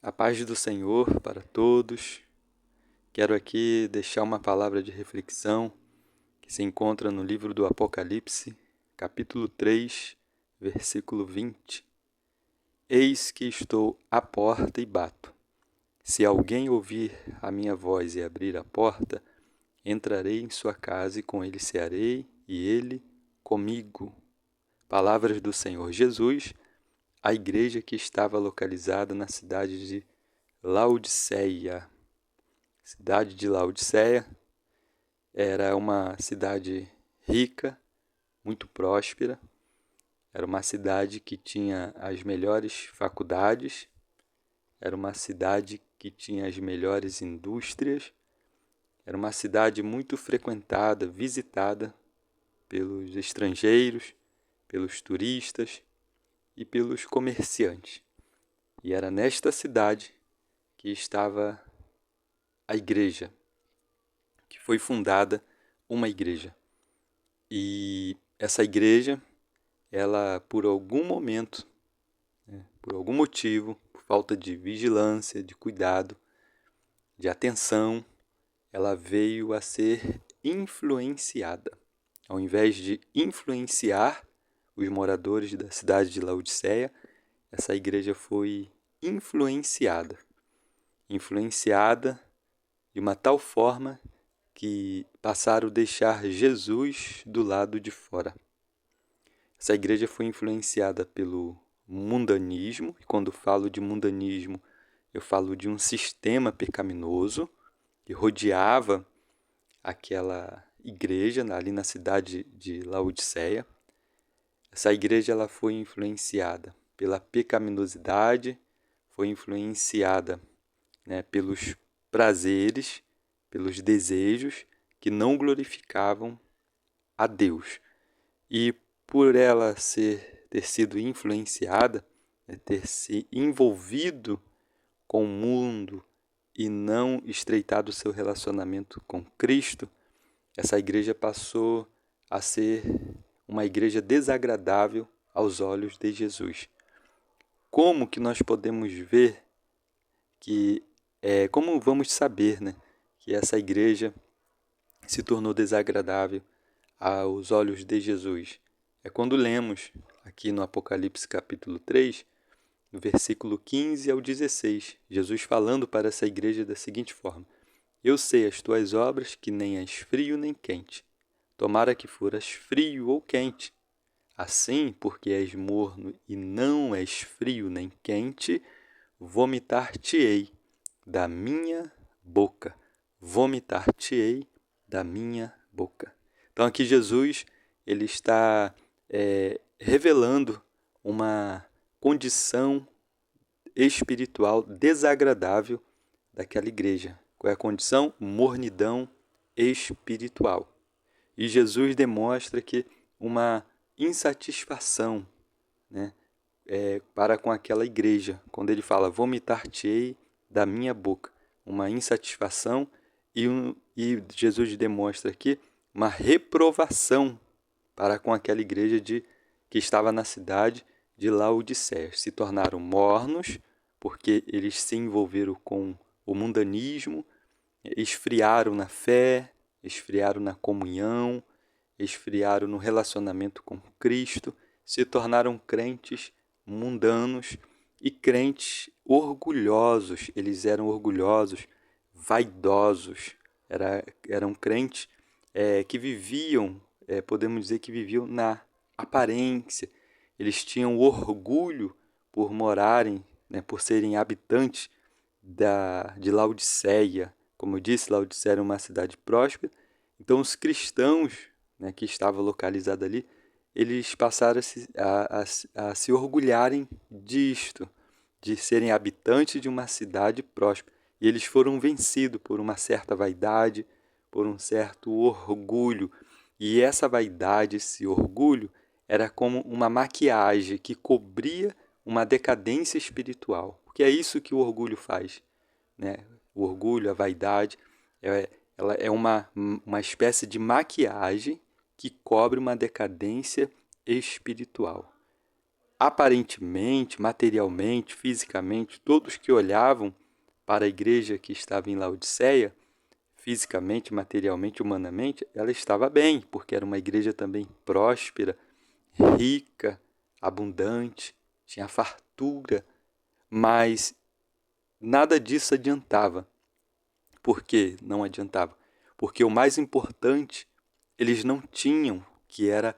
A paz do Senhor para todos. Quero aqui deixar uma palavra de reflexão que se encontra no livro do Apocalipse, capítulo 3, versículo 20. Eis que estou à porta e bato. Se alguém ouvir a minha voz e abrir a porta, entrarei em sua casa e com ele cearei e ele comigo. Palavras do Senhor Jesus, à igreja que estava localizada na cidade de Laodiceia. Cidade de Laodiceia era uma cidade rica, muito próspera. Era uma cidade que tinha as melhores faculdades. Era uma cidade que tinha as melhores indústrias. Era uma cidade muito frequentada, visitada pelos estrangeiros, pelos turistas e pelos comerciantes. E era nesta cidade que estava a igreja, que foi fundada uma igreja. E essa igreja, ela por algum momento, por algum motivo, por falta de vigilância, de cuidado, de atenção, ela veio a ser influenciada. Ao invés de influenciar os moradores da cidade de Laodiceia, essa igreja foi influenciada. Influenciada de uma tal forma que passaram a deixar Jesus do lado de fora. Essa igreja foi influenciada pelo mundanismo, e quando falo de mundanismo, eu falo de um sistema pecaminoso que rodeava aquela igreja ali na cidade de Laodiceia. Essa igreja ela foi influenciada pela pecaminosidade, foi influenciada, pelos prazeres, pelos desejos que não glorificavam a Deus. E por ela ter sido influenciada, ter se envolvido com o mundo e não estreitado o seu relacionamento com Cristo, essa igreja passou a ser uma igreja desagradável aos olhos de Jesus. Como que nós podemos ver como vamos saber, que essa igreja se tornou desagradável aos olhos de Jesus? É quando lemos aqui no Apocalipse capítulo 3, no versículo 15 ao 16, Jesus falando para essa igreja da seguinte forma: Eu sei as tuas obras, que nem és frio nem quente. Tomara que foras frio ou quente. Assim, porque és morno e não és frio nem quente, vomitar-te-ei da minha boca. Vomitar-te-ei da minha boca. Então aqui Jesus ele está revelando uma condição espiritual desagradável daquela igreja. Qual é a condição? Mornidão espiritual. E Jesus demonstra que uma insatisfação, para com aquela igreja, quando ele fala, vomitar-te-ei da minha boca. Uma insatisfação e Jesus demonstra aqui uma reprovação para com aquela igreja que estava na cidade de Laodiceia. Se tornaram mornos, porque eles se envolveram com o mundanismo, esfriaram na fé, esfriaram na comunhão, esfriaram no relacionamento com Cristo, se tornaram crentes mundanos e crentes orgulhosos. Eles eram orgulhosos, vaidosos, eram crentes que viviam, podemos dizer que viviam na aparência. Eles tinham orgulho por morarem, por serem habitantes de Laodiceia. Como eu disse, Laodiceia era uma cidade próspera. Então, os cristãos, que estavam localizados ali, eles passaram a se orgulharem disto, de serem habitantes de uma cidade próspera. E eles foram vencidos por uma certa vaidade, por um certo orgulho. E essa vaidade, esse orgulho, era como uma maquiagem que cobria uma decadência espiritual. Porque é isso que o orgulho faz. O orgulho, a vaidade, ela é uma espécie de maquiagem que cobre uma decadência espiritual. aparentemente, materialmente, fisicamente, todos que olhavam para a igreja que estava em Laodiceia, fisicamente, materialmente, humanamente, ela estava bem, porque era uma igreja também próspera, rica, abundante, tinha fartura, mas nada disso adiantava. Por que não adiantava? Porque o mais importante eles não tinham, que era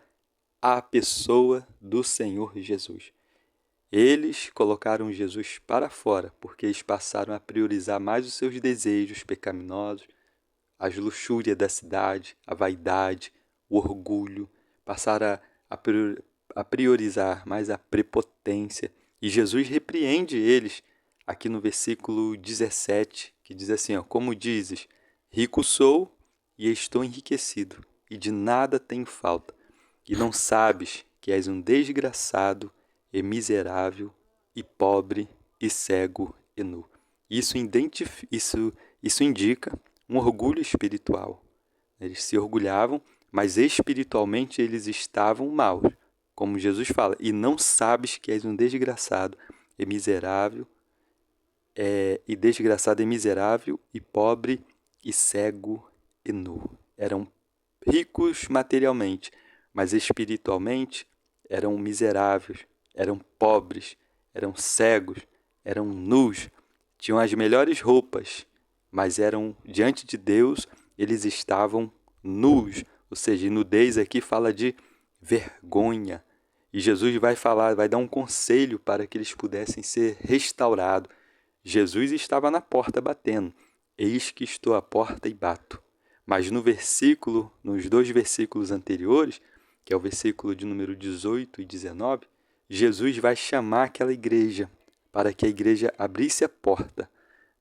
a pessoa do Senhor Jesus. Eles colocaram Jesus para fora, porque eles passaram a priorizar mais os seus desejos pecaminosos, as luxúrias da cidade, a vaidade, o orgulho, passaram a priorizar mais a prepotência. E Jesus repreende eles aqui no versículo 17, que diz assim, ó, como dizes, rico sou e estou enriquecido, e de nada tenho falta, e não sabes que és um desgraçado e miserável e pobre e cego e nu. Isso indica um orgulho espiritual. Eles se orgulhavam, mas espiritualmente eles estavam maus. Como Jesus fala, e não sabes que és um desgraçado e miserável, e pobre e cego e nu. Eram ricos materialmente, mas espiritualmente eram miseráveis, eram pobres, eram cegos, eram nus, tinham as melhores roupas, mas eram diante de Deus, eles estavam nus, ou seja, nudez aqui fala de vergonha. E Jesus vai falar, vai dar um conselho para que eles pudessem ser restaurados. Jesus estava na porta batendo. Eis que estou à porta e bato. Mas nos dois versículos anteriores, que é o versículo de número 18 e 19, Jesus vai chamar aquela igreja para que a igreja abrisse a porta.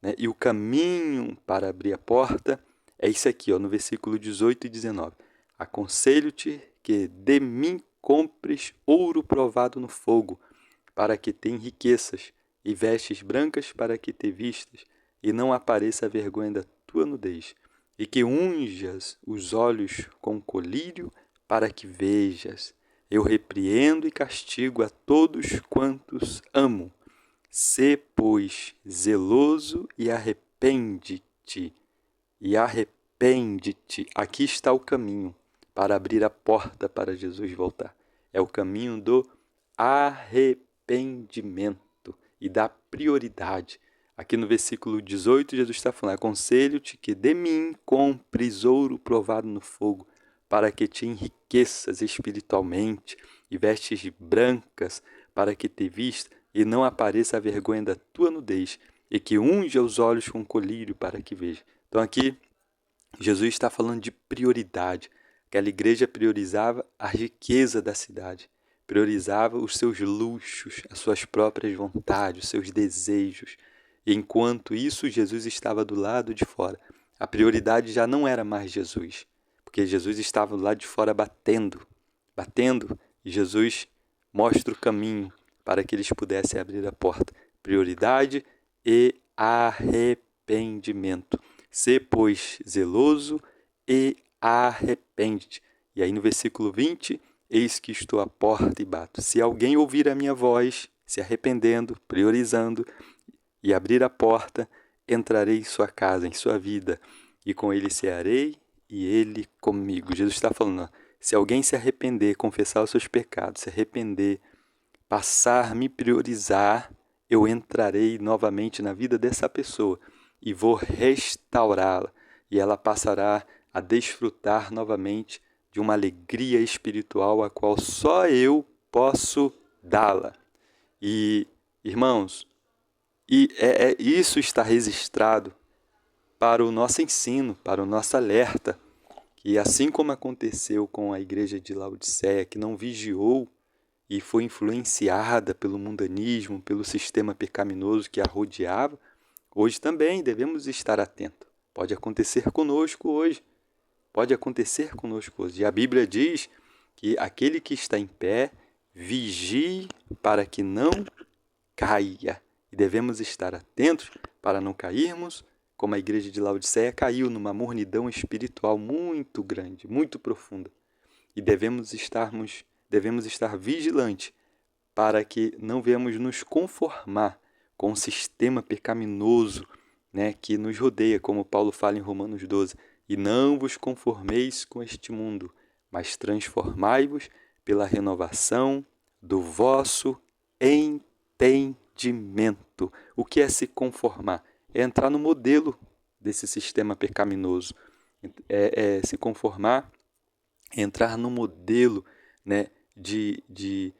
Né? E o caminho para abrir a porta é isso aqui, ó, no versículo 18 e 19. Aconselho-te que de mim compres ouro provado no fogo, para que tenha riquezas, e vestes brancas para que te vistas, e não apareça a vergonha da tua nudez, e que unjas os olhos com colírio para que vejas. Eu repreendo e castigo a todos quantos amo. Sê, pois, zeloso e arrepende-te. E arrepende-te. Aqui está o caminho para abrir a porta para Jesus voltar. É o caminho do arrependimento e da prioridade. Aqui no versículo 18, Jesus está falando, aconselho-te que de mim compres ouro provado no fogo, para que te enriqueças espiritualmente, e vestes brancas, para que te vista e não apareça a vergonha da tua nudez, e que unja os olhos com colírio para que veja. Então aqui, Jesus está falando de prioridade. Aquela igreja priorizava a riqueza da cidade, priorizava os seus luxos, as suas próprias vontades, os seus desejos. E enquanto isso, Jesus estava do lado de fora. A prioridade já não era mais Jesus, porque Jesus estava do lado de fora batendo, e Jesus mostra o caminho para que eles pudessem abrir a porta. Prioridade e arrependimento. Sê, pois, zeloso e arrepende-te. E aí no versículo 20, eis que estou à porta e bato. Se alguém ouvir a minha voz, se arrependendo, priorizando, e abrir a porta, entrarei em sua casa, em sua vida, e com ele cearei e ele comigo. Jesus está falando, se alguém se arrepender, confessar os seus pecados, se arrepender, passar a me priorizar, eu entrarei novamente na vida dessa pessoa e vou restaurá-la. E ela passará a desfrutar novamente de uma alegria espiritual a qual só eu posso dá-la. E, irmãos, isso está registrado para o nosso ensino, para o nosso alerta, que assim como aconteceu com a igreja de Laodiceia, que não vigiou e foi influenciada pelo mundanismo, pelo sistema pecaminoso que a rodeava, hoje também devemos estar atentos. Pode acontecer conosco hoje. Pode acontecer conosco hoje. E a Bíblia diz que aquele que está em pé, vigie para que não caia. E devemos estar atentos para não cairmos, como a igreja de Laodiceia caiu numa mornidão espiritual muito grande, muito profunda. E devemos estar vigilantes para que não venhamos nos conformar com o sistema pecaminoso, né, que nos rodeia, como Paulo fala em Romanos 12. E não vos conformeis com este mundo, mas transformai-vos pela renovação do vosso entendimento. O que é se conformar? É entrar no modelo desse sistema pecaminoso. É se conformar, entrar no modelo, né, de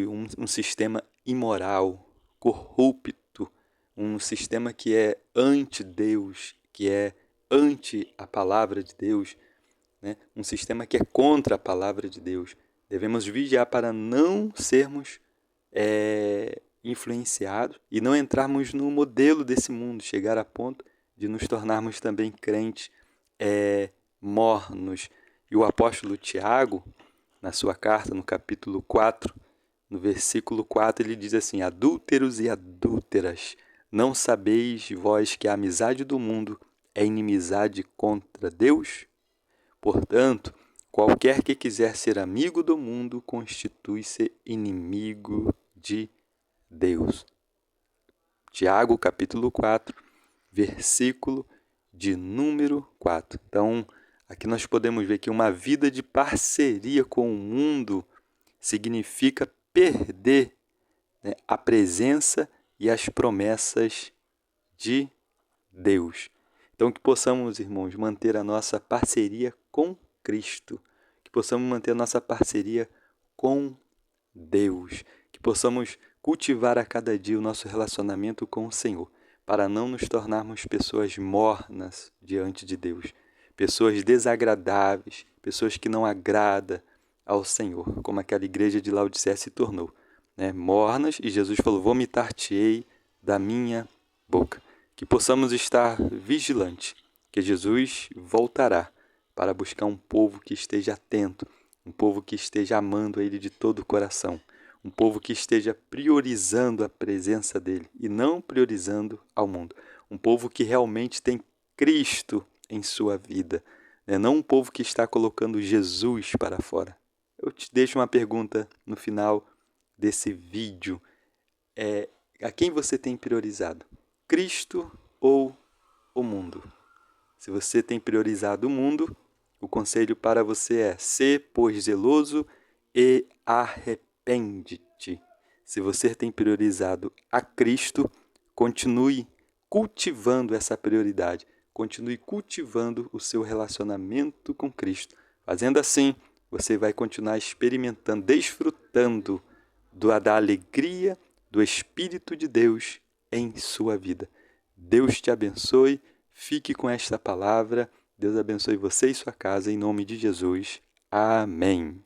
um sistema imoral, corrupto, um sistema que é anti-Deus, que é anti a palavra de Deus, né? Um sistema que é contra a palavra de Deus. Devemos vigiar para não sermos influenciados e não entrarmos no modelo desse mundo, chegar a ponto de nos tornarmos também crentes mornos. E o apóstolo Tiago, na sua carta, no capítulo 4, no versículo 4, ele diz assim: adúlteros e adúlteras, não sabeis vós que a amizade do mundo é inimizade contra Deus? Portanto, qualquer que quiser ser amigo do mundo constitui-se inimigo de Deus. Tiago, capítulo 4, versículo de número 4. Então, aqui nós podemos ver que uma vida de parceria com o mundo significa perder, né, a presença e as promessas de Deus. Então, que possamos, irmãos, manter a nossa parceria com Cristo, que possamos manter a nossa parceria com Deus, que possamos cultivar a cada dia o nosso relacionamento com o Senhor, para não nos tornarmos pessoas mornas diante de Deus, pessoas desagradáveis, pessoas que não agradam ao Senhor, como aquela igreja de Laodiceia se tornou, né? Mornas, e Jesus falou: vomitar-te-ei da minha boca. Que possamos estar vigilantes, que Jesus voltará para buscar um povo que esteja atento, um povo que esteja amando a Ele de todo o coração, um povo que esteja priorizando a presença dEle e não priorizando ao mundo, um povo que realmente tem Cristo em sua vida, né? Não um povo que está colocando Jesus para fora. Eu te deixo uma pergunta no final desse vídeo. A quem você tem priorizado? Cristo ou o mundo? Se você tem priorizado o mundo, o conselho para você é: ser, pois, zeloso e arrepende-te. Se você tem priorizado a Cristo, continue cultivando essa prioridade. Continue cultivando o seu relacionamento com Cristo. Fazendo assim, você vai continuar experimentando, desfrutando da alegria do Espírito de Deus em sua vida. Deus te abençoe. Fique com esta palavra. Deus abençoe você e sua casa, em nome de Jesus. Amém.